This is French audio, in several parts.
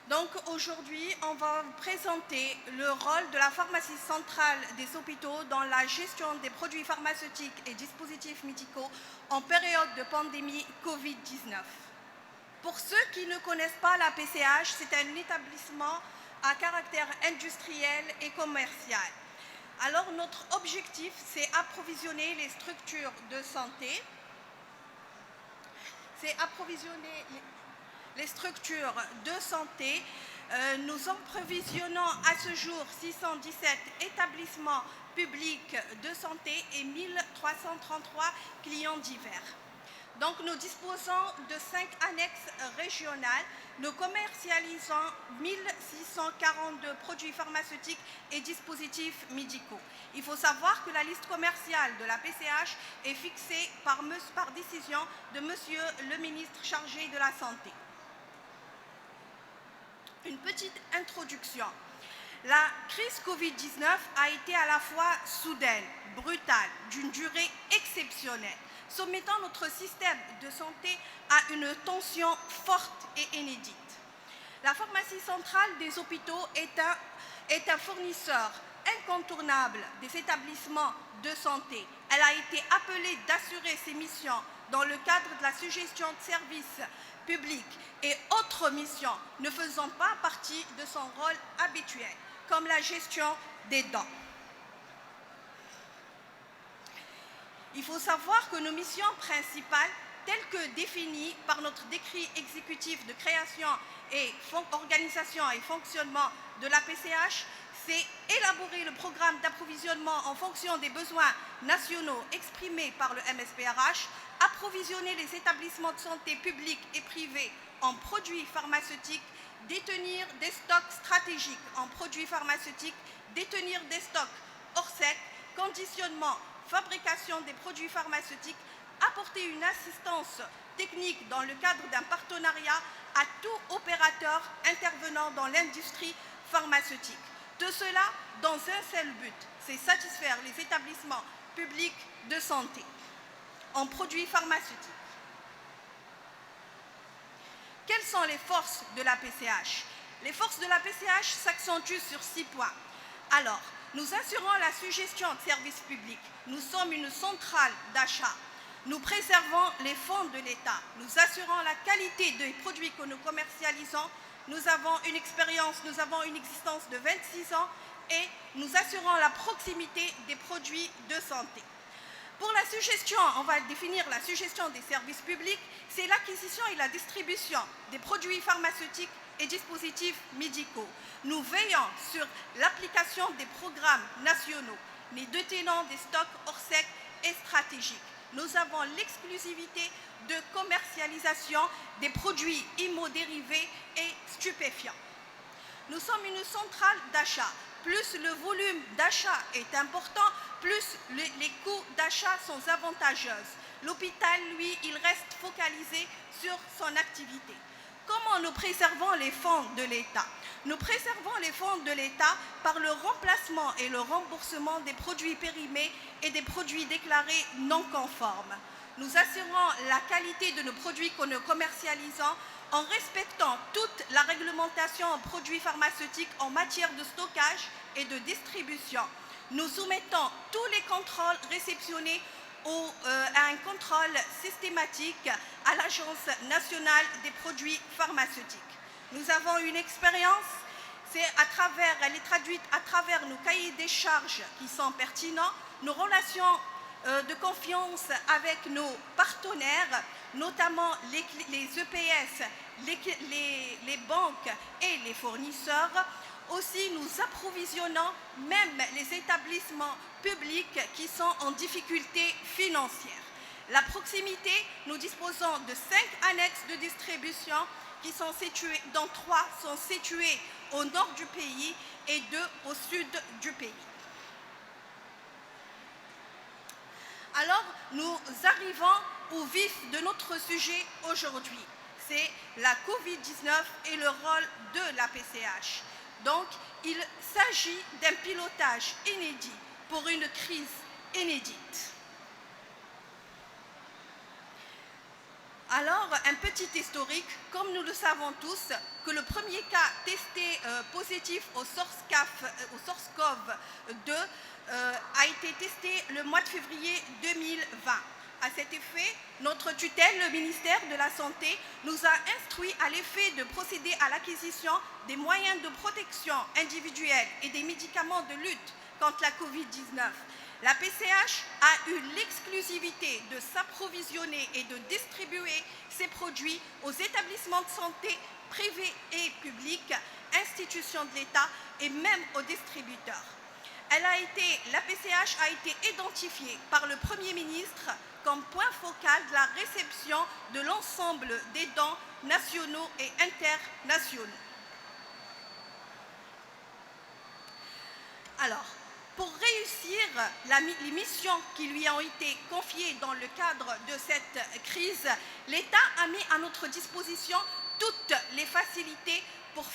Donc aujourd'hui, on va vous présenter le rôle de la pharmacie centrale des hôpitaux dans la gestion des produits pharmaceutiques et dispositifs médicaux en période de pandémie Covid-19. Pour ceux qui ne connaissent pas la PCH, c'est un établissement à caractère industriel et commercial. Alors notre objectif, c'est approvisionner les structures de santé, nous approvisionnons à ce jour 617 établissements publics de santé et 1333 clients divers. Donc nous disposons de 5 annexes régionales. Nous commercialisons 1642 produits pharmaceutiques et dispositifs médicaux. Il faut savoir que la liste commerciale de la PCH est fixée par décision de Monsieur le ministre chargé de la Santé. Une petite introduction. La crise Covid-19 a été à la fois soudaine, brutale, d'une durée exceptionnelle, soumettant notre système de santé à une tension forte et inédite. La pharmacie centrale des hôpitaux est un fournisseur incontournable des établissements de santé. Elle a été appelée d'assurer ses missions dans le cadre de la suggestion de services publics et autres missions ne faisant pas partie de son rôle habituel, comme la gestion des dons. Il faut savoir que nos missions principales, telles que définies par notre décret exécutif de création et organisation et fonctionnement de la PCH, c'est élaborer le programme d'approvisionnement en fonction des besoins nationaux exprimés par le MSPRH, approvisionner les établissements de santé publics et privés en produits pharmaceutiques, détenir des stocks stratégiques en produits pharmaceutiques, détenir des stocks hors sec, conditionnement, fabrication des produits pharmaceutiques, apporter une assistance technique dans le cadre d'un partenariat à tout opérateur intervenant dans l'industrie pharmaceutique. Tout cela dans un seul but, c'est satisfaire les établissements publics de santé en produits pharmaceutiques. Quelles sont les forces de la PCH? Les forces de la PCH s'accentuent sur 6 points. Alors, nous assurons la suggestion de services publics. Nous sommes une centrale d'achat. Nous préservons les fonds de l'État. Nous assurons la qualité des produits que nous commercialisons. Nous avons une expérience, nous avons une existence de 26 ans et nous assurons la proximité des produits de santé. Pour la suggestion, on va définir la suggestion des services publics, c'est l'acquisition et la distribution des produits pharmaceutiques et dispositifs médicaux. Nous veillons sur l'application des programmes nationaux, mais détenant des stocks hors sec et stratégiques. Nous avons l'exclusivité de commercialisation des produits hémodérivés et stupéfiants. Nous sommes une centrale d'achat. Plus le volume d'achat est important, plus les coûts d'achat sont avantageux. L'hôpital, lui, il reste focalisé sur son activité. Comment nous préservons les fonds de l'État? Nous préservons les fonds de l'État par le remplacement et le remboursement des produits périmés et des produits déclarés non conformes. Nous assurons la qualité de nos produits que nous commercialisons en respectant toute la réglementation en produits pharmaceutiques en matière de stockage et de distribution. Nous soumettons tous les contrôles réceptionnés à un contrôle systématique à l'Agence nationale des produits pharmaceutiques. Nous avons une expérience, elle est traduite à travers nos cahiers des charges qui sont pertinents, nos relations de confiance avec nos partenaires, notamment les EPS, les banques et les fournisseurs. Aussi, nous approvisionnons même les établissements publics qui sont en difficulté financière. La proximité, nous disposons de 5 annexes de distribution qui sont situées, dont 3 sont situées au nord du pays et 2 au sud du pays. Alors, nous arrivons au vif de notre sujet aujourd'hui. C'est la Covid-19 et le rôle de la PCH. Donc, il s'agit d'un pilotage inédit pour une crise inédite. Alors, un petit historique, comme nous le savons tous, que le premier cas testé positif au SARS-CoV-2 a été testé le mois de février 2020. À cet effet, notre tutelle, le ministère de la Santé, nous a instruit à l'effet de procéder à l'acquisition des moyens de protection individuelle et des médicaments de lutte contre la Covid-19. La PCH a eu l'exclusivité de s'approvisionner et de distribuer ces produits aux établissements de santé privés et publics, institutions de l'État et même aux distributeurs. La PCH a été identifiée par le Premier ministre comme point focal de la réception de l'ensemble des dons nationaux et internationaux. Alors, pour réussir les missions qui lui ont été confiées dans le cadre de cette crise, l'État a mis à notre disposition toutes les facilités pour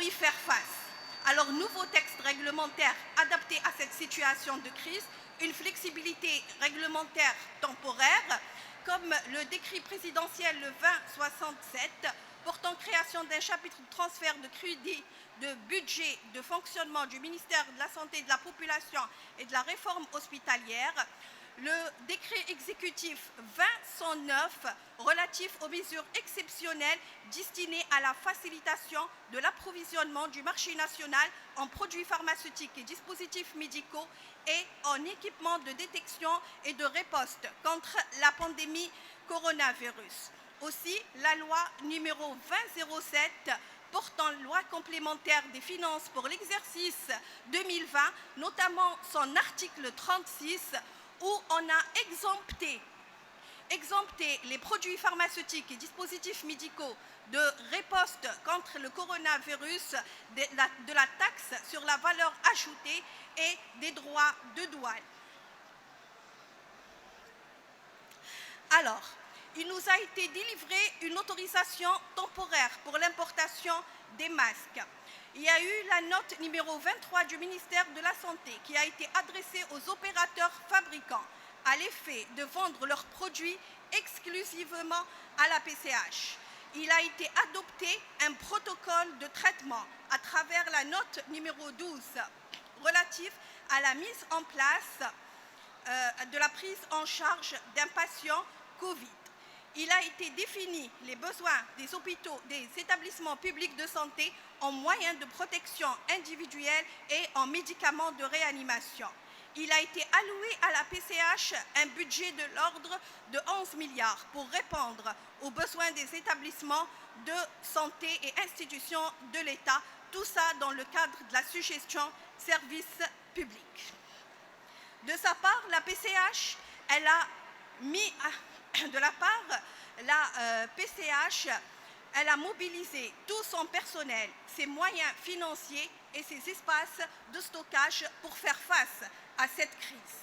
y faire face. Alors, nouveau texte réglementaire adapté à cette situation de crise, une flexibilité réglementaire temporaire, comme le décret présidentiel le 2067 portant création d'un chapitre de transfert de crédit de budget de fonctionnement du ministère de la Santé et de la Population et de la réforme hospitalière, le décret exécutif 2009 relatif aux mesures exceptionnelles destinées à la facilitation de l'approvisionnement du marché national en produits pharmaceutiques et dispositifs médicaux et en équipements de détection et de riposte contre la pandémie coronavirus. Aussi, la loi numéro 2007 portant loi complémentaire des finances pour l'exercice 2020, notamment son article 36, où on a exempté les produits pharmaceutiques et dispositifs médicaux de riposte contre le coronavirus de la taxe sur la valeur ajoutée et des droits de douane. Alors, il nous a été délivré une autorisation temporaire pour l'importation des masques. Il y a eu la note numéro 23 du ministère de la Santé qui a été adressée aux opérateurs fabricants à l'effet de vendre leurs produits exclusivement à la PCH. Il a été adopté un protocole de traitement à travers la note numéro 12 relative à la mise en place de la prise en charge d'un patient Covid. Il a été défini les besoins des hôpitaux, des établissements publics de santé en moyens de protection individuelle et en médicaments de réanimation. Il a été alloué à la PCH un budget de l'ordre de 11 milliards pour répondre aux besoins des établissements de santé et institutions de l'État, tout ça dans le cadre de la suggestion service public. De sa part, la PCH, elle a mobilisé tout son personnel, ses moyens financiers et ses espaces de stockage pour faire face à cette crise.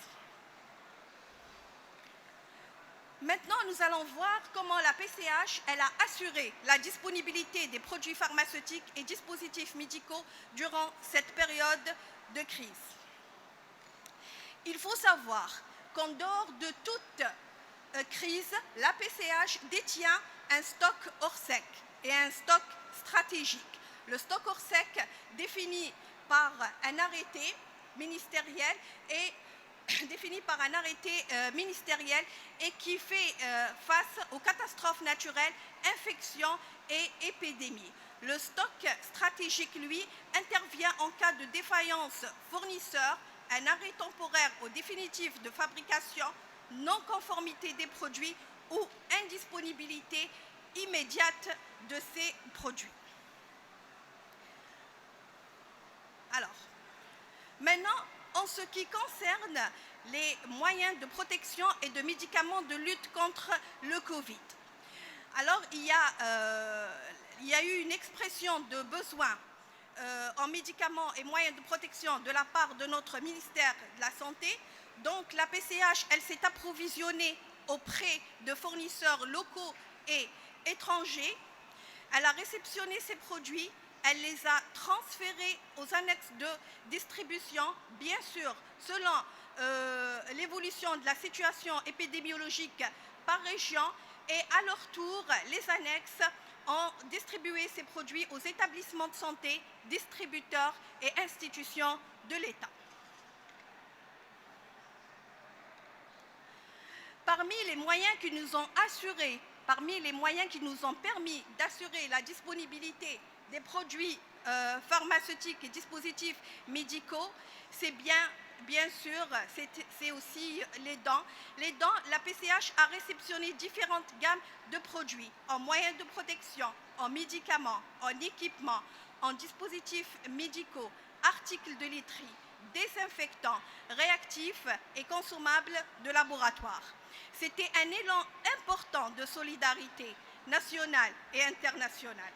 Maintenant, nous allons voir comment la PCH a assuré la disponibilité des produits pharmaceutiques et dispositifs médicaux durant cette période de crise. Il faut savoir qu'en dehors de toute crise, la PCH détient un stock Orsec et un stock stratégique. Le stock Orsec défini par un arrêté ministériel et qui fait face aux catastrophes naturelles, infections et épidémies. Le stock stratégique, lui, intervient en cas de défaillance fournisseur, un arrêt temporaire ou définitif de fabrication, non-conformité des produits ou indisponibilité immédiate de ces produits. Alors, maintenant, en ce qui concerne les moyens de protection et de médicaments de lutte contre le Covid. Alors, il y a eu une expression de besoin en médicaments et moyens de protection de la part de notre ministère de la Santé. Donc, la PCH, elle s'est approvisionnée auprès de fournisseurs locaux et étrangers. Elle a réceptionné ces produits. Elle les a transférés aux annexes de distribution, bien sûr, selon l'évolution de la situation épidémiologique par région et à leur tour, les annexes ont distribué ces produits aux établissements de santé, distributeurs et institutions de l'État. Parmi les moyens qui nous ont permis d'assurer la disponibilité des produits pharmaceutiques et dispositifs médicaux, c'est bien sûr, c'est aussi les dents. Les dents, la PCH a réceptionné différentes gammes de produits en moyens de protection, en médicaments, en équipements, en dispositifs médicaux, articles de literie, désinfectants, réactifs et consommables de laboratoire. C'était un élan important de solidarité nationale et internationale.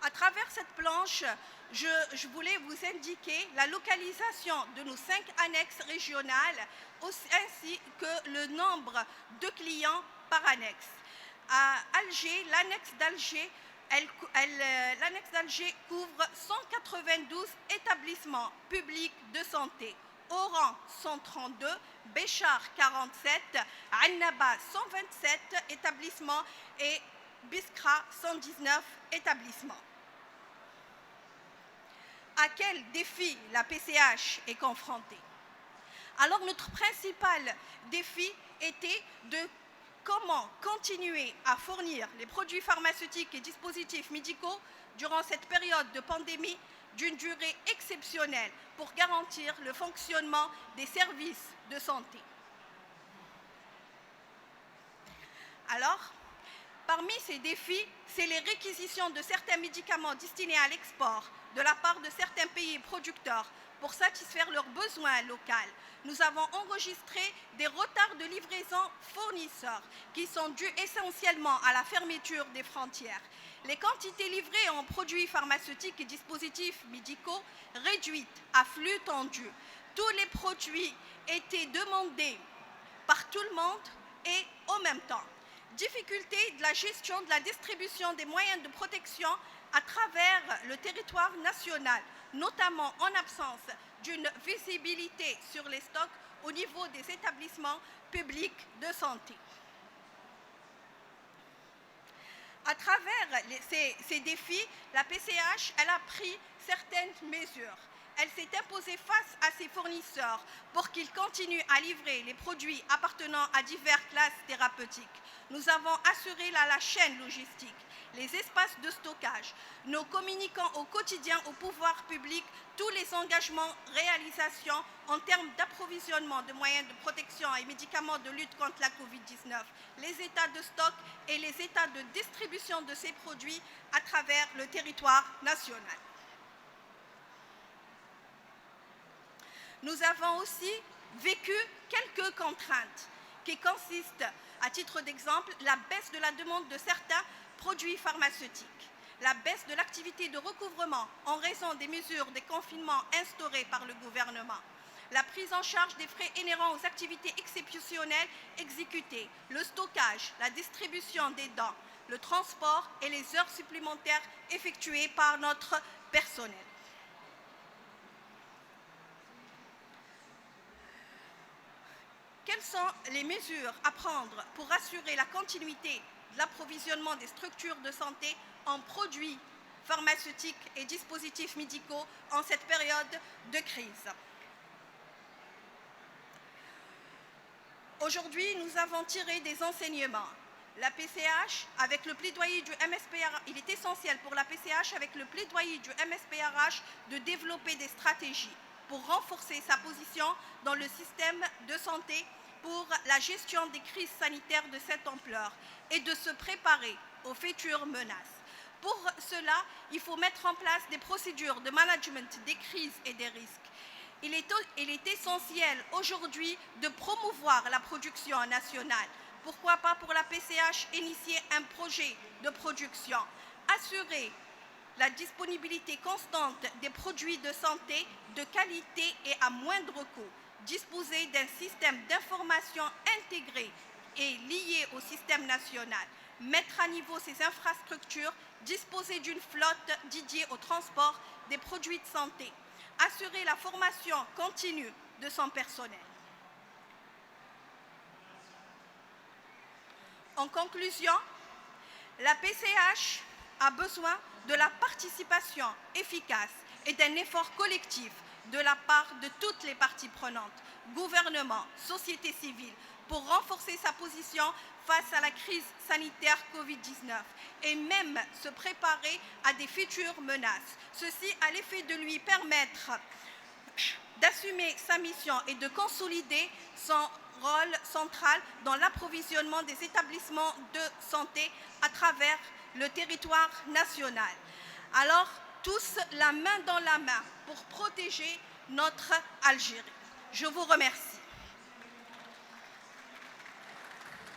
À travers cette planche, je voulais vous indiquer la localisation de nos 5 annexes régionales ainsi que le nombre de clients par annexe. À Alger, l'annexe d'Alger couvre 192 établissements publics de santé. Oran 132, Béchar 47, Annaba 127 établissements et Biskra 119 établissements. À quel défi la PCH est confrontée? Alors notre principal défi était de comment continuer à fournir les produits pharmaceutiques et dispositifs médicaux durant cette période de pandémie d'une durée exceptionnelle pour garantir le fonctionnement des services de santé. Alors, parmi ces défis, c'est les réquisitions de certains médicaments destinés à l'export de la part de certains pays producteurs pour satisfaire leurs besoins locaux. Nous avons enregistré des retards de livraison fournisseurs qui sont dus essentiellement à la fermeture des frontières. Les quantités livrées en produits pharmaceutiques et dispositifs médicaux réduites à flux tendu. Tous les produits étaient demandés par tout le monde et en même temps. Difficulté de la gestion de la distribution des moyens de protection à travers le territoire national, notamment en absence d'une visibilité sur les stocks au niveau des établissements publics de santé. À travers ces défis, la PCH a pris certaines mesures. Elle s'est imposée face à ses fournisseurs pour qu'ils continuent à livrer les produits appartenant à diverses classes thérapeutiques. Nous avons assuré la chaîne logistique, les espaces de stockage. Nous communiquons au quotidien au pouvoir public tous les engagements, réalisations en termes d'approvisionnement de moyens de protection et médicaments de lutte contre la Covid-19, les états de stock et les états de distribution de ces produits à travers le territoire national. Nous avons aussi vécu quelques contraintes qui consistent, à titre d'exemple, la baisse de la demande de certains produits pharmaceutiques, la baisse de l'activité de recouvrement en raison des mesures de confinement instaurées par le gouvernement, la prise en charge des frais inhérents aux activités exceptionnelles exécutées, le stockage, la distribution des dents, le transport et les heures supplémentaires effectuées par notre personnel. Quelles sont les mesures à prendre pour assurer la continuité de l'approvisionnement des structures de santé en produits pharmaceutiques et dispositifs médicaux en cette période de crise? Aujourd'hui, nous avons tiré des enseignements. La PCH, avec le plaidoyer du MSPRH, il est essentiel pour la PCH, avec le plaidoyer du MSPRH, de développer des stratégies pour renforcer sa position dans le système de santé pour la gestion des crises sanitaires de cette ampleur et de se préparer aux futures menaces. Pour cela, il faut mettre en place des procédures de management des crises et des risques. Il est essentiel aujourd'hui de promouvoir la production nationale. Pourquoi pas pour la PCH initier un projet de production, assurer la disponibilité constante des produits de santé de qualité et à moindre coût, disposer d'un système d'information intégré et lié au système national, mettre à niveau ses infrastructures, disposer d'une flotte dédiée au transport des produits de santé, assurer la formation continue de son personnel. En conclusion, la PCH a besoin de la participation efficace et d'un effort collectif de la part de toutes les parties prenantes, gouvernement, société civile, pour renforcer sa position face à la crise sanitaire Covid-19 et même se préparer à des futures menaces. Ceci a l'effet de lui permettre d'assumer sa mission et de consolider son rôle central dans l'approvisionnement des établissements de santé à travers le territoire national. Alors, tous la main dans la main pour protéger notre Algérie. Je vous remercie.